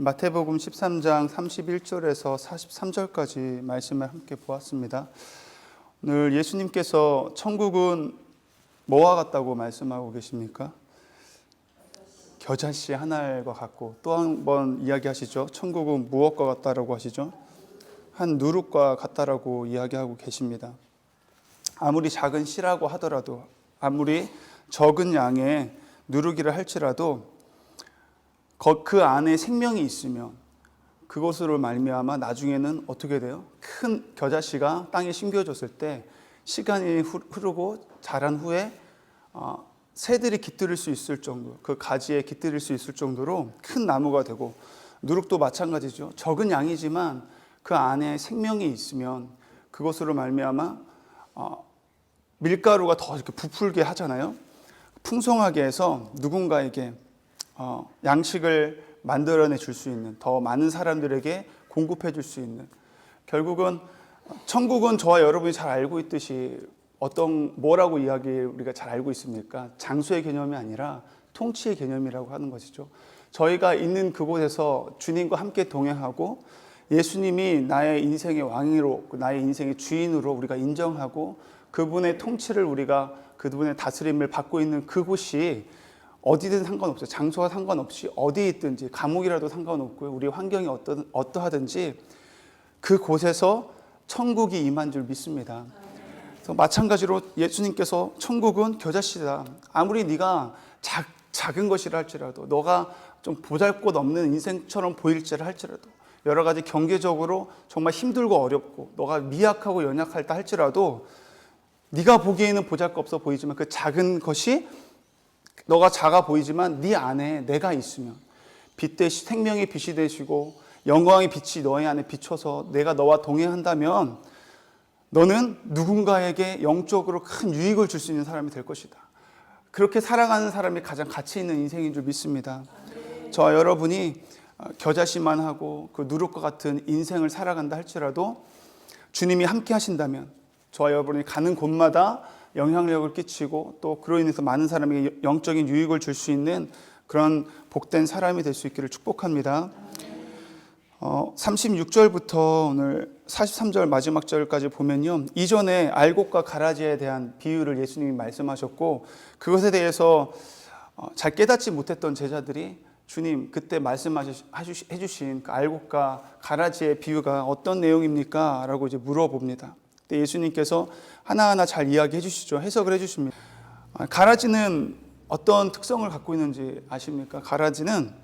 마태복음 13장 31절에서 43절까지 말씀을 함께 보았습니다. 오늘 예수님께서 천국은 뭐와 같다고 말씀하고 계십니까? 겨자씨 한 알과 같고, 또 한 번 이야기하시죠. 천국은 무엇과 같다라고 하시죠? 한 누룩과 같다라고 이야기하고 계십니다. 아무리 작은 씨라고 하더라도, 아무리 적은 양의 누룩이라 할지라도 그 안에 생명이 있으면 그것으로 말미암아 나중에는 어떻게 돼요? 큰 겨자씨가 땅에 심겨졌을 때 시간이 흐르고 자란 후에 새들이 깃들일 수 있을 정도, 그 가지에 깃들일 수 있을 정도로 큰 나무가 되고, 누룩도 마찬가지죠. 적은 양이지만 그 안에 생명이 있으면 그것으로 말미암아 밀가루가 더 이렇게 부풀게 하잖아요. 풍성하게 해서 누군가에게 양식을 만들어내 줄 수 있는, 더 많은 사람들에게 공급해 줄 수 있는, 결국은 천국은 저와 여러분이 잘 알고 있듯이 뭐라고 우리가 잘 알고 있습니까? 장소의 개념이 아니라 통치의 개념이라고 하는 것이죠. 저희가 있는 그곳에서 주님과 함께 동행하고 예수님이 나의 인생의 왕으로, 나의 인생의 주인으로 우리가 인정하고 그분의 통치를 우리가, 그분의 다스림을 받고 있는 그곳이 어디든 상관없어요. 장소와 상관없이 어디에 있든지, 감옥이라도 상관없고요. 우리 환경이 어떠하든지 그곳에서 천국이 임한 줄 믿습니다. 그래서 마찬가지로 예수님께서 천국은 겨자씨다. 아무리 네가 작은 것이라 할지라도, 너가 좀 보잘것없는 인생처럼 보일지라 할지라도, 여러 가지 경제적으로 정말 힘들고 어렵고 너가 미약하고 연약하다 할지라도, 네가 보기에는 보잘것없어 보이지만 그 작은 것이, 너가 작아 보이지만 네 안에 내가 있으면, 생명의 빛이 되시고 영광의 빛이 너의 안에 비춰서 내가 너와 동행한다면 너는 누군가에게 영적으로 큰 유익을 줄 수 있는 사람이 될 것이다. 그렇게 살아가는 사람이 가장 가치 있는 인생인 줄 믿습니다. 저와 여러분이 겨자씨만 하고 그 누룩과 같은 인생을 살아간다 할지라도 주님이 함께 하신다면 저와 여러분이 가는 곳마다 영향력을 끼치고, 또 그로 인해서 많은 사람에게 영적인 유익을 줄 수 있는 그런 복된 사람이 될 수 있기를 축복합니다. 36절부터 오늘 43절 마지막 절까지 보면요, 이전에 알곡과 가라지에 대한 비유를 예수님이 말씀하셨고, 그것에 대해서 잘 깨닫지 못했던 제자들이 주님, 그때 말씀해 주신 그 알곡과 가라지의 비유가 어떤 내용입니까? 라고 이제 물어봅니다. 예수님께서 하나하나 잘 이야기해 주시죠. 해석을 해 주십니다. 가라지는 어떤 특성을 갖고 있는지 아십니까? 가라지는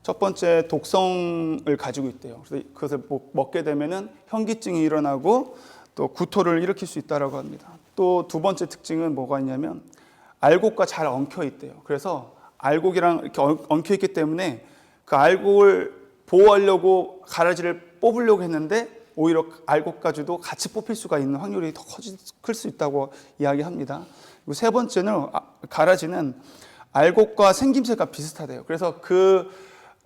첫 번째, 독성을 가지고 있대요. 그래서 그것을 먹게 되면은 현기증이 일어나고 또 구토를 일으킬 수 있다라고 합니다. 또 두 번째 특징은 뭐가 있냐면 알곡과 잘 엉켜 있대요. 그래서 알곡이랑 이렇게 엉켜 있기 때문에 그 알곡을 보호하려고 가라지를 뽑으려고 했는데 오히려 알곡까지도 같이 뽑힐 수가 있는 확률이 더 클 수 있다고 이야기합니다. 그리고 세 번째는 가라지는 알곡과 생김새가 비슷하대요. 그래서 그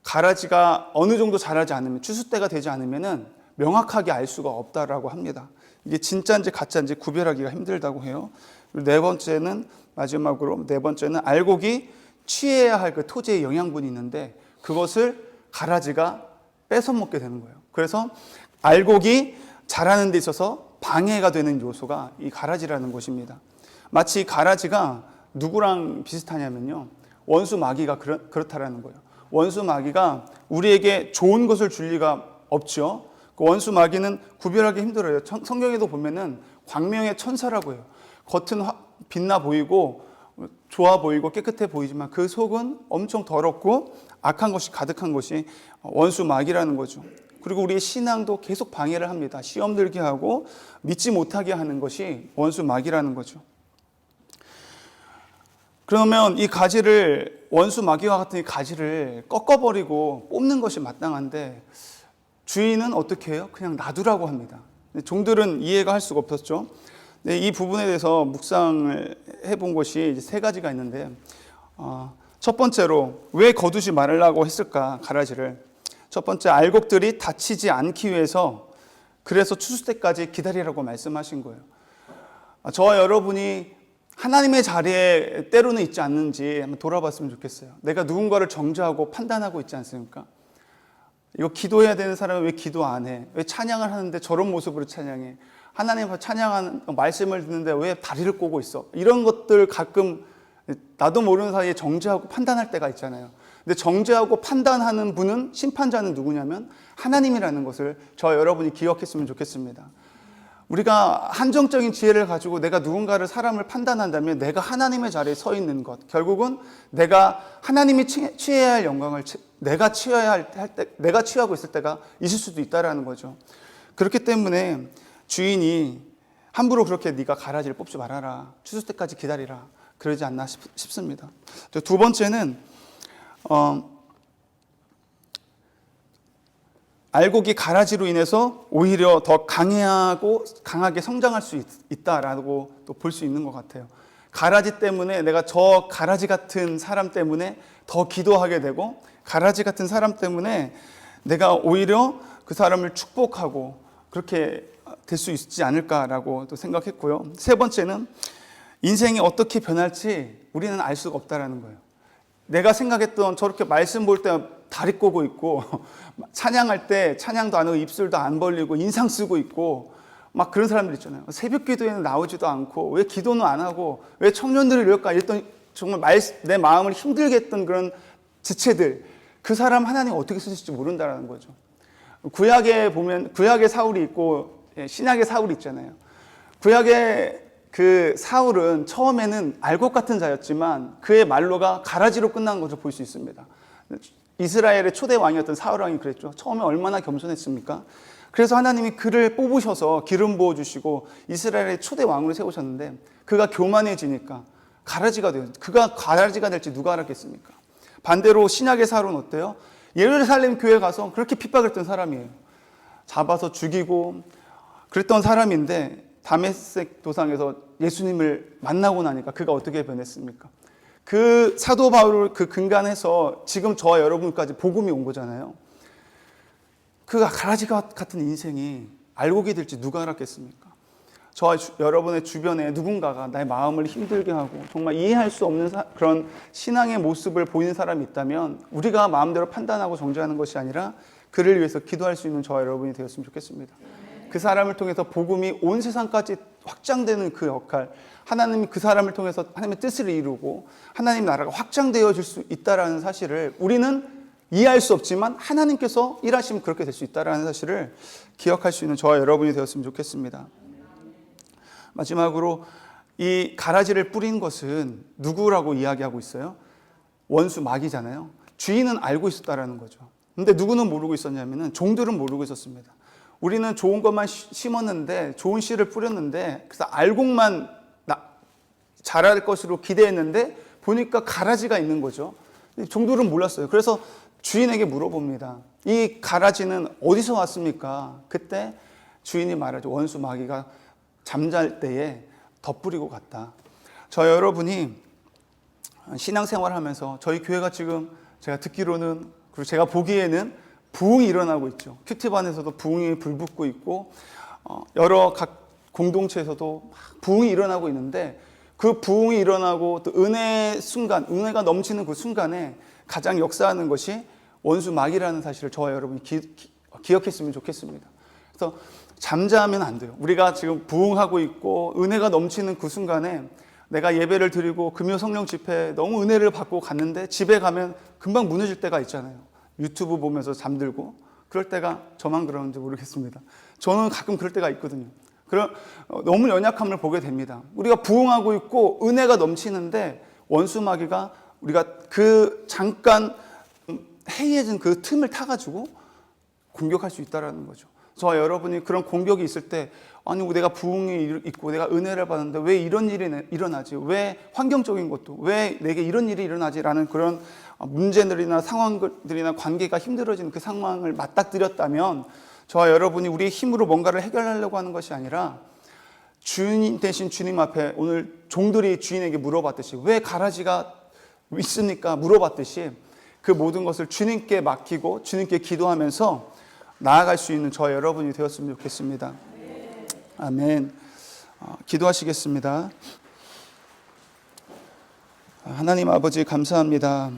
가라지가 어느 정도 자라지 않으면, 추수 때가 되지 않으면은 명확하게 알 수가 없다라고 합니다. 이게 진짜인지 가짜인지 구별하기가 힘들다고 해요. 그리고 마지막으로 네 번째는 알곡이 취해야 할 그 토지의 영양분이 있는데 그것을 가라지가 뺏어 먹게 되는 거예요. 그래서 알곡이 자라는 데 있어서 방해가 되는 요소가 이 가라지라는 것입니다. 마치 가라지가 누구랑 비슷하냐면요, 원수 마귀가 그렇다라는 거예요. 원수 마귀가 우리에게 좋은 것을 줄 리가 없죠. 그 원수 마귀는 구별하기 힘들어요. 성경에도 보면은 광명의 천사라고 해요. 겉은 빛나 보이고 좋아 보이고 깨끗해 보이지만 그 속은 엄청 더럽고 악한 것이 가득한 것이 원수 마귀라는 거죠. 그리고 우리의 신앙도 계속 방해를 합니다. 시험 들게 하고 믿지 못하게 하는 것이 원수 마귀라는 거죠. 그러면 이 가지를, 원수 마귀와 같은 이 가지를 꺾어버리고 뽑는 것이 마땅한데 주인은 어떻게 해요? 그냥 놔두라고 합니다. 종들은 이해가 할 수가 없었죠. 이 부분에 대해서 묵상을 해본 것이 이제 세 가지가 있는데, 첫 번째로 왜 거두지 말으라고 했을까, 가라지를. 첫 번째, 알곡들이 다치지 않기 위해서, 그래서 추수 때까지 기다리라고 말씀하신 거예요. 저와 여러분이 하나님의 자리에 때로는 있지 않는지 한번 돌아봤으면 좋겠어요. 내가 누군가를 정죄하고 판단하고 있지 않습니까? 이거 기도해야 되는 사람은 왜 기도 안 해? 왜 찬양을 하는데 저런 모습으로 찬양해? 하나님 찬양하는 말씀을 듣는데 왜 다리를 꼬고 있어? 이런 것들 가끔 나도 모르는 사이에 정죄하고 판단할 때가 있잖아요. 근데 정죄하고 판단하는 분은, 심판자는 누구냐면 하나님이라는 것을 저 여러분이 기억했으면 좋겠습니다. 우리가 한정적인 지혜를 가지고 내가 누군가를, 사람을 판단한다면 내가 하나님의 자리에 서 있는 것, 결국은 내가 하나님이 취해야 할 영광을 내가 취해야 할 때, 내가 취하고 있을 때가 있을 수도 있다라는 거죠. 그렇기 때문에 주인이 함부로 그렇게 네가 가라지를 뽑지 말아라, 추수 때까지 기다리라, 그러지 않나 싶습니다. 두 번째는 알곡이 가라지로 인해서 오히려 더 강하게 성장할 수 있다라고 또 볼 수 있는 것 같아요. 가라지 때문에 내가 저 가라지 같은 사람 때문에 더 기도하게 되고, 가라지 같은 사람 때문에 내가 오히려 그 사람을 축복하고 그렇게 될 수 있지 않을까라고 또 생각했고요. 세 번째는 인생이 어떻게 변할지 우리는 알 수가 없다라는 거예요. 내가 생각했던 저렇게 말씀 볼 때 다리 꼬고 있고 찬양할 때 찬양도 안 하고 입술도 안 벌리고 인상 쓰고 있고 막 그런 사람들 있잖아요. 새벽 기도에는 나오지도 않고 왜 기도는 안 하고 왜 청년들을 이럴까 이랬던, 정말 내 마음을 힘들게 했던 그런 지체들, 그 사람 하나님 어떻게 쓰실지 모른다라는 거죠. 구약에 보면 구약의 사울이 있고 신약의 사울이 있잖아요. 구약의 그 사울은 처음에는 알곡 같은 자였지만 그의 말로가 가라지로 끝난 것을 볼 수 있습니다. 이스라엘의 초대 왕이었던 사울 왕이 그랬죠. 처음에 얼마나 겸손했습니까? 그래서 하나님이 그를 뽑으셔서 기름 부어주시고 이스라엘의 초대 왕으로 세우셨는데 그가 교만해지니까 가라지가 돼요. 그가 가라지가 될지 누가 알았겠습니까? 반대로 신약의 사울은 어때요? 예루살렘 교회 가서 그렇게 핍박을 했던 사람이에요. 잡아서 죽이고 그랬던 사람인데 다메섹 도상에서 예수님을 만나고 나니까 그가 어떻게 변했습니까? 그 사도 바울을 그 근간해서 지금 저와 여러분까지 복음이 온 거잖아요. 그 가라지 같은 인생이 알곡이 될지 누가 알았겠습니까? 저와 여러분의 주변에 누군가가 나의 마음을 힘들게 하고 정말 이해할 수 없는 그런 신앙의 모습을 보이는 사람이 있다면 우리가 마음대로 판단하고 정죄하는 것이 아니라 그를 위해서 기도할 수 있는 저와 여러분이 되었으면 좋겠습니다. 그 사람을 통해서 복음이 온 세상까지 확장되는 그 역할, 하나님이 그 사람을 통해서 하나님의 뜻을 이루고 하나님 나라가 확장되어질 수 있다는 사실을 우리는 이해할 수 없지만 하나님께서 일하시면 그렇게 될 수 있다는 사실을 기억할 수 있는 저와 여러분이 되었으면 좋겠습니다. 마지막으로 이 가라지를 뿌린 것은 누구라고 이야기하고 있어요? 원수 마귀잖아요. 주인은 알고 있었다라는 거죠. 근데 누구는 모르고 있었냐면은 종들은 모르고 있었습니다. 우리는 좋은 것만 심었는데, 좋은 씨를 뿌렸는데, 그래서 알곡만 자랄 것으로 기대했는데 보니까 가라지가 있는 거죠. 종들은 몰랐어요. 그래서 주인에게 물어봅니다. 이 가라지는 어디서 왔습니까? 그때 주인이 말하죠. 원수 마귀가 잠잘 때에 덧뿌리고 갔다. 저 여러분이 신앙생활 하면서 저희 교회가 지금 제가 듣기로는, 그리고 제가 보기에는 부흥이 일어나고 있죠. 큐티 안에서도 부흥이 불붙고 있고 여러 각 공동체에서도 부흥이 일어나고 있는데 그 부흥이 일어나고 또 은혜가 넘치는 그 순간에 가장 역사하는 것이 원수 마귀라는 사실을 저와 여러분이 기억했으면 좋겠습니다. 그래서 잠잠하면 안 돼요. 우리가 지금 부흥하고 있고 은혜가 넘치는 그 순간에 내가 예배를 드리고 금요 성령 집회 너무 은혜를 받고 갔는데 집에 가면 금방 무너질 때가 있잖아요. 유튜브 보면서 잠들고 그럴 때가 저만 그러는지 모르겠습니다. 저는 가끔 그럴 때가 있거든요. 너무 연약함을 보게 됩니다. 우리가 부흥하고 있고 은혜가 넘치는데 원수 마귀가 우리가 그 잠깐 해이해진 그 틈을 타가지고 공격할 수 있다는 거죠. 저와 여러분이 그런 공격이 있을 때, 아니 내가 부흥이 있고 내가 은혜를 받는데 왜 이런 일이 일어나지? 왜 환경적인 것도 왜 내게 이런 일이 일어나지? 라는 그런 문제들이나 상황들이나 관계가 힘들어지는 그 상황을 맞닥뜨렸다면 저와 여러분이 우리의 힘으로 뭔가를 해결하려고 하는 것이 아니라 주인 대신 주님 앞에 오늘 종들이 주인에게 물어봤듯이 왜 가라지가 있습니까? 물어봤듯이 그 모든 것을 주님께 맡기고 주님께 기도하면서 나아갈 수 있는 저와 여러분이 되었으면 좋겠습니다. 아멘. 기도하시겠습니다. 하나님 아버지 감사합니다.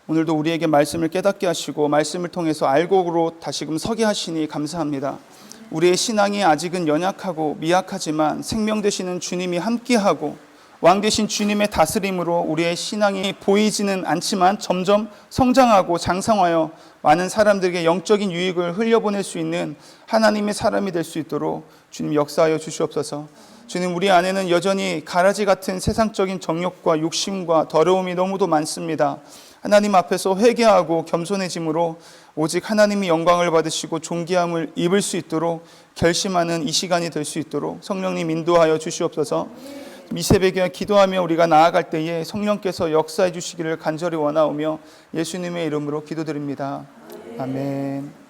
오늘도 우리에게 말씀을 깨닫게 하시고 말씀을 통해서 알곡으로 다시금 서게 하시니 감사합니다. 우리의 신앙이 아직은 연약하고 미약하지만 생명 되시는 주님이 함께하고 왕 되신 주님의 다스림으로 우리의 신앙이 보이지는 않지만 점점 성장하고 장성하여 많은 사람들에게 영적인 유익을 흘려보낼 수 있는 하나님의 사람이 될 수 있도록 주님 역사하여 주시옵소서. 주님, 우리 안에는 여전히 가라지 같은 세상적인 정욕과 욕심과 더러움이 너무도 많습니다. 하나님 앞에서 회개하고 겸손해짐으로 오직 하나님이 영광을 받으시고 존귀함을 입을 수 있도록 결심하는 이 시간이 될 수 있도록 성령님 인도하여 주시옵소서. 이 새벽에 기도하며 우리가 나아갈 때에 성령께서 역사해 주시기를 간절히 원하오며 예수님의 이름으로 기도드립니다. 아멘.